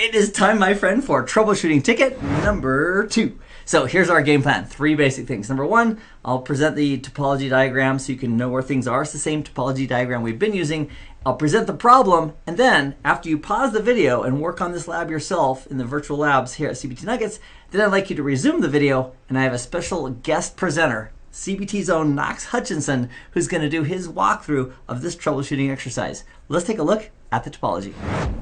It is time, my friend, for troubleshooting ticket number 2. So here's our game plan. 3 basic things. Number 1, I'll present the topology diagram so you can know where things are. It's the same topology diagram we've been using. I'll present the problem, and then after you pause the video and work on this lab yourself in the virtual labs here at CBT Nuggets, then I'd like you to resume the video, and I have a special guest presenter, CBT's own Knox Hutchinson, who's going to do his walkthrough of this troubleshooting exercise. Let's take a look at the topology.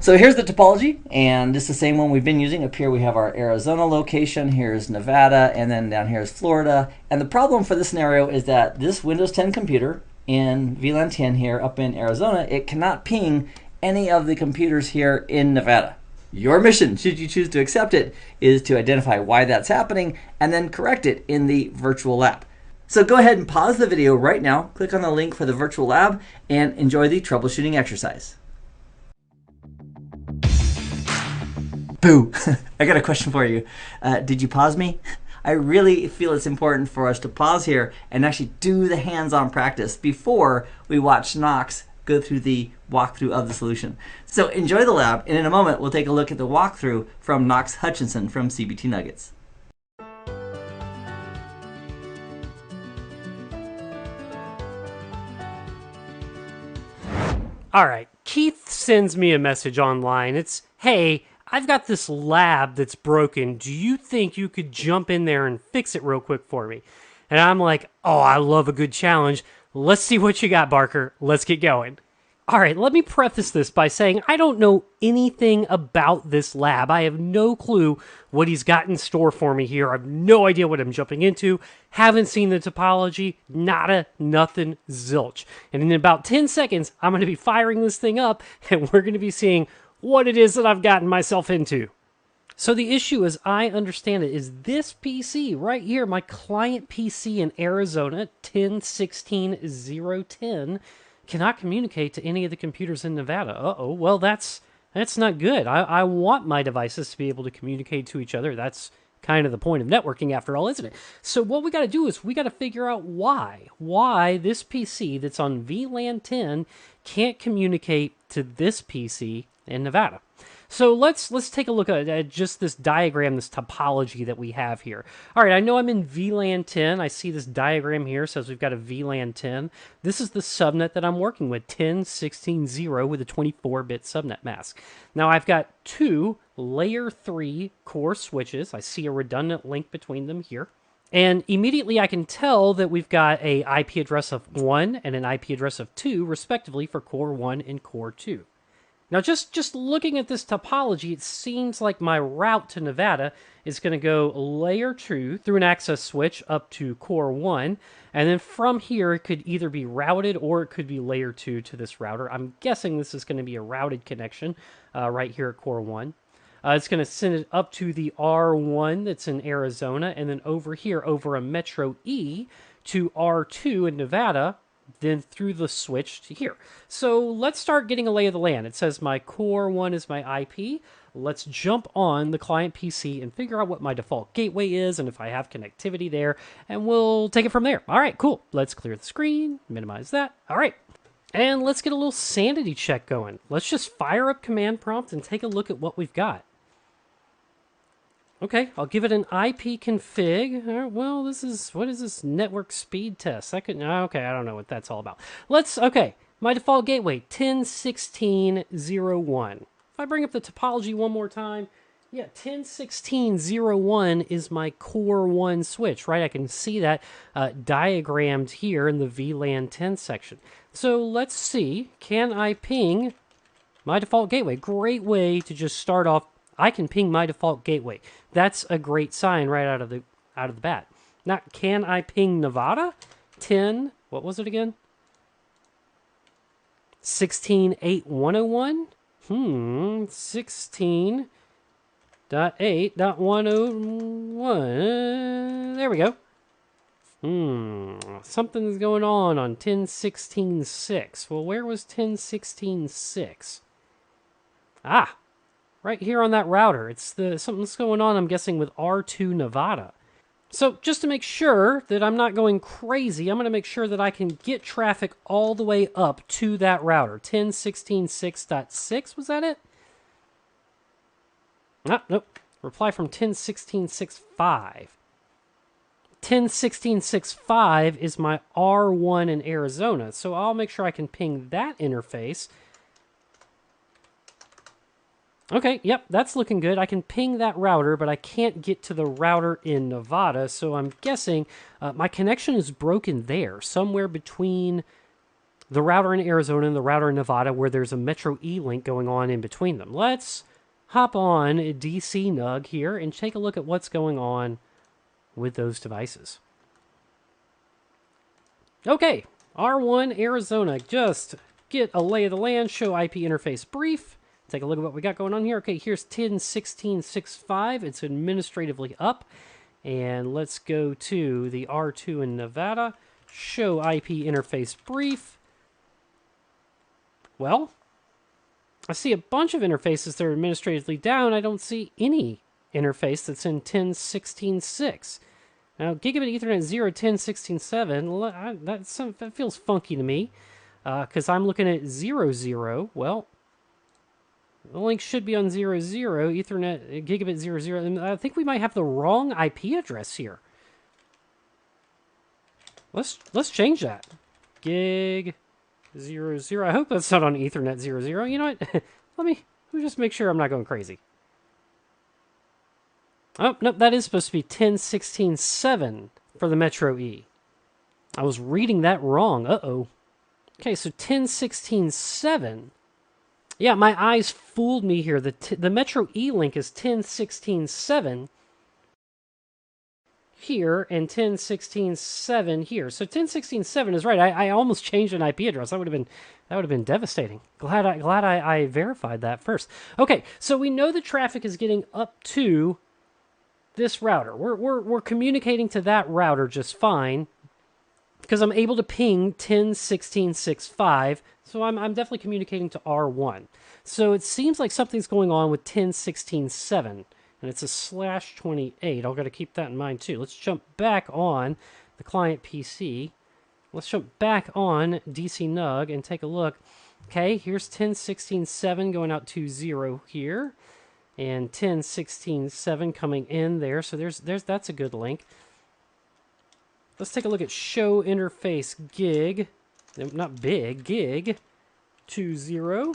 So here's the topology, and it's the same one we've been using. Up here we have our Arizona location, here's Nevada, and then down here is Florida. And the problem for this scenario is that this Windows 10 computer in VLAN 10 here up in Arizona, it cannot ping any of the computers here in Nevada. Your mission, should you choose to accept it, is to identify why that's happening and then correct it in the virtual lab. So go ahead and pause the video right now, click on the link for the virtual lab, and enjoy the troubleshooting exercise. Boo! I got a question for you. Did you pause me? I really feel it's important for us to pause here and actually do the hands-on practice before we watch Knox go through the walkthrough of the solution. So enjoy the lab, and in a moment we'll take a look at the walkthrough from Knox Hutchinson from CBT Nuggets. All right, Keith sends me a message online. It's, hey, I've got this lab that's broken. Do you think you could jump in there and fix it real quick for me? And I'm like, oh, I love a good challenge. Let's see what you got, Barker. Let's get going. All right, let me preface this by saying I don't know anything about this lab. I have no clue what he's got in store for me here. I have no idea what I'm jumping into. Haven't seen the topology. Nada, nothing, zilch. And in about 10 seconds, I'm going to be firing this thing up, and we're going to be seeing what it is that I've gotten myself into. So the issue, as I understand it, is this PC right here, my client PC in Arizona, 10.16.0.10, cannot communicate to any of the computers in Nevada. Uh-oh, well, that's not good. I want my devices to be able to communicate to each other. That's kind of the point of networking after all, isn't it? So what we got to do is we got to figure out why this PC that's on VLAN 10 can't communicate to this PC in Nevada. So let's take a look at just this diagram, this topology that we have here. All right, I know I'm in VLAN 10. I see this diagram here says we've got a VLAN 10. This is the subnet that I'm working with, 10.16.0 with a 24-bit subnet mask. Now I've got 2 layer 3 core switches. I see a redundant link between them here. And immediately I can tell that we've got a IP address of 1 and an IP address of 2, respectively, for core 1 and core 2. Now, just looking at this topology, it seems like my route to Nevada is going to go layer 2 through an access switch up to core 1, and then from here, it could either be routed or it could be layer 2 to this router. I'm guessing this is going to be a routed connection right here at core 1. It's going to send it up to the R1 that's in Arizona, and then over here, over a Metro E to R2 in Nevada, then through the switch to here. So let's start getting a lay of the land. It says my core 1 is my IP. Let's jump on the client PC and figure out what my default gateway is and if I have connectivity there, and we'll take it from there. All right, cool. Let's clear the screen, minimize that. All right. And let's get a little sanity check going. Let's just fire up command prompt and take a look at what we've got. Okay, I'll give it an IP config. All right, well, what is this network speed test? Okay, I don't know what that's all about. Okay, my default gateway, 10.16.0.1. If I bring up the topology one more time, yeah, 10.16.0.1 is my core 1 switch, right? I can see that diagrammed here in the VLAN 10 section. So let's see, can I ping my default gateway? Great way to just start off. I can ping my default gateway. That's a great sign right out of the bat. Now, can I ping Nevada? 10, what was it again? 16.8.101? 16.8.101. There we go. Something's going on 10.16.6. Well, where was 10.16.6? Ah, right here on that router. It's something's going on, I'm guessing, with R2 Nevada. So just to make sure that I'm not going crazy, I'm going to make sure that I can get traffic all the way up to that router. 10.16.6.6, was that it? Ah, nope. Reply from 10.16.6.5. 10.16.6.5 is my R1 in Arizona, so I'll make sure I can ping that interface. Okay, yep, that's looking good. I can ping that router, but I can't get to the router in Nevada, so I'm guessing my connection is broken there, somewhere between the router in Arizona and the router in Nevada, where there's a Metro E-Link going on in between them. Let's hop on DC Nug here and take a look at what's going on with those devices. Okay, R1 Arizona, just get a lay of the land, show IP interface brief. Take a look at what we got going on here. Okay, here's 10.16.6.5. It's administratively up. And let's go to the R2 in Nevada. Show IP interface brief. Well, I see a bunch of interfaces that are administratively down. I don't see any interface that's in 10.16.6. Now, Gigabit Ethernet 0, 10.16.7, that feels funky to me. Because I'm looking at 0.0. Well, the link should be on 0.0, Ethernet, Gigabit 0.0, and I think we might have the wrong IP address here. Let's change that. Gig 0.0. I hope that's not on Ethernet 0.0. You know what? Let me just make sure I'm not going crazy. Oh, nope, that is supposed to be 10.16.7 for the Metro E. I was reading that wrong. Uh-oh. Okay, so 10.16.7. Yeah, my eyes fooled me here. The Metro E-Link is 10.16.7 here and 10.16.7 here. So 10.16.7 is right. I almost changed an IP address. That would have been devastating. Glad I verified that first. Okay, so we know the traffic is getting up to this router. We're communicating to that router just fine, because I'm able to ping 10.16.6.5, so I'm definitely communicating to R1. So it seems like something's going on with 10.16.7, and it's a /28. I've got to keep that in mind too. Let's jump back on the client PC. Let's jump back on DC Nug and take a look. Okay, here's 10.16.7 going out to 0 here, and 10.16.7 coming in there. So that's a good link. Let's take a look at show interface gig, not big, gig 20.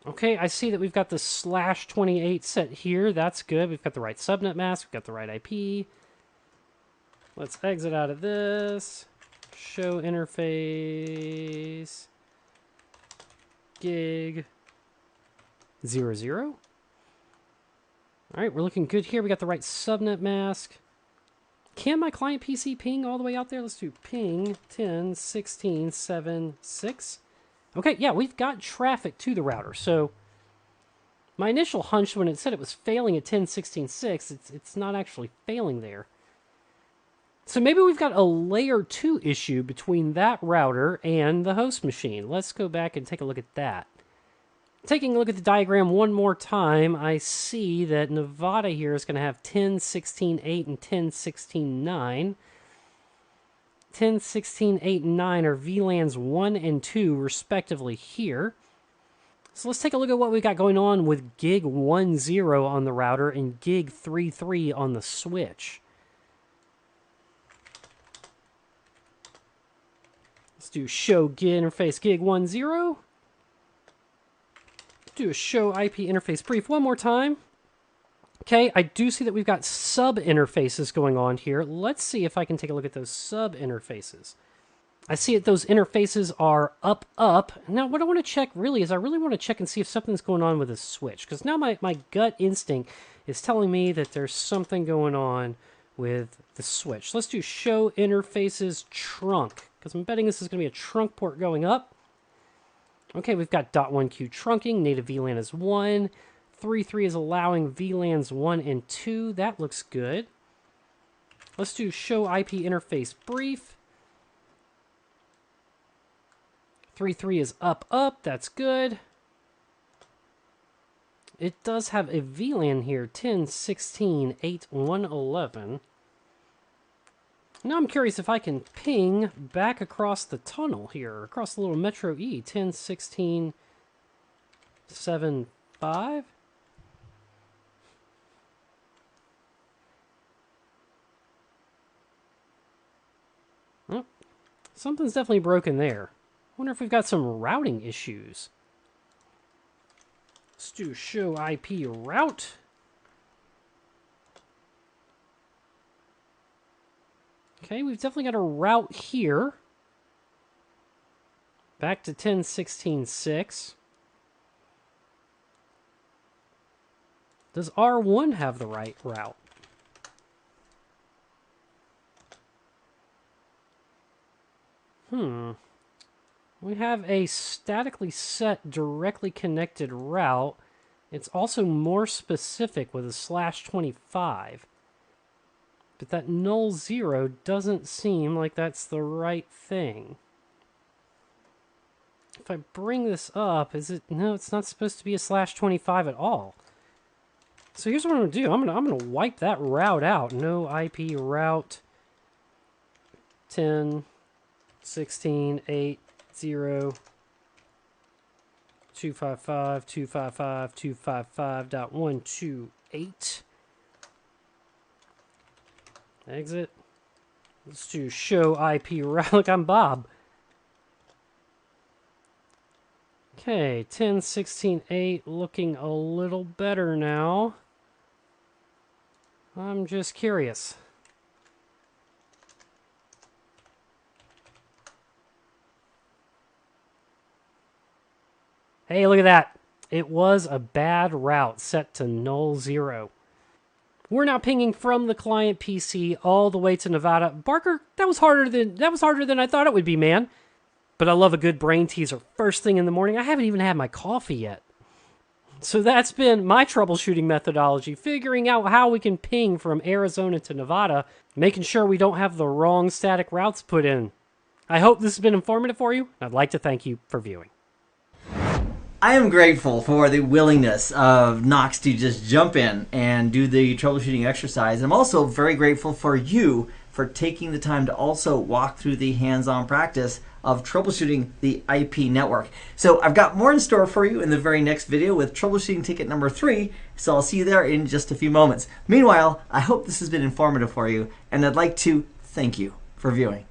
Okay, I see that we've got the /28 set here. That's good. We've got the right subnet mask. We've got the right IP. Let's exit out of this. Show interface gig 00. All right, we're looking good here. We got the right subnet mask. Can my client PC ping all the way out there? Let's do ping 10.16.7.6. Okay, yeah, we've got traffic to the router. So my initial hunch when it said it was failing at 10.16.6, it's not actually failing there. So maybe we've got a layer 2 issue between that router and the host machine. Let's go back and take a look at that. Taking a look at the diagram one more time, I see that Nevada here is going to have 10.16.8 and 10.16.9. 10.16.8 and 9 are VLANs 1 and 2 respectively here. So let's take a look at what we got going on with gig 10 on the router and gig 33 on the switch. Let's do show gig interface gig 10. Do a show IP interface brief one more time. Okay, I do see that we've got sub interfaces going on here. Let's see if I can take a look at those sub interfaces. I see that those interfaces are up. Now, what I want to check really is I really want to check and see if something's going on with the switch, because now my gut instinct is telling me that there's something going on with the switch. Let's do show interfaces trunk, because I'm betting this is going to be a trunk port going up. Okay, we've got .1Q trunking, native VLAN is 1, 3.3 is allowing VLANs 1 and 2, that looks good. Let's do show IP interface brief. 3.3 is up, that's good. It does have a VLAN here, 10.16.8.1.11. Now I'm curious if I can ping back across the tunnel here, across the little Metro E, 10.16. 7.5. Oh, something's definitely broken there. I wonder if we've got some routing issues. Let's do show IP route. Okay, we've definitely got a route here. Back to 10.16.6. Does R1 have the right route? We have a statically set, directly connected route. It's also more specific with a /25. But that null 0 doesn't seem like that's the right thing. If I bring this up, is it... No, it's not supposed to be a /25 at all. So here's what I'm going to do. I'm going to wipe that route out. No IP route 10, 16, 8, 0, 255, 255, 255.128. Exit. Let's do show IP route. Look, I'm Bob. Okay, 10, 16, 8, looking a little better now. I'm just curious. Hey, look at that. It was a bad route set to null 0. We're now pinging from the client PC all the way to Nevada. Barker, that was harder than I thought it would be, man. But I love a good brain teaser first thing in the morning. I haven't even had my coffee yet. So that's been my troubleshooting methodology, figuring out how we can ping from Arizona to Nevada, making sure we don't have the wrong static routes put in. I hope this has been informative for you. I'd like to thank you for viewing. I am grateful for the willingness of Knox to just jump in and do the troubleshooting exercise. I'm also very grateful for you for taking the time to also walk through the hands-on practice of troubleshooting the IP network. So I've got more in store for you in the very next video with troubleshooting ticket number 3, so I'll see you there in just a few moments. Meanwhile, I hope this has been informative for you, and I'd like to thank you for viewing.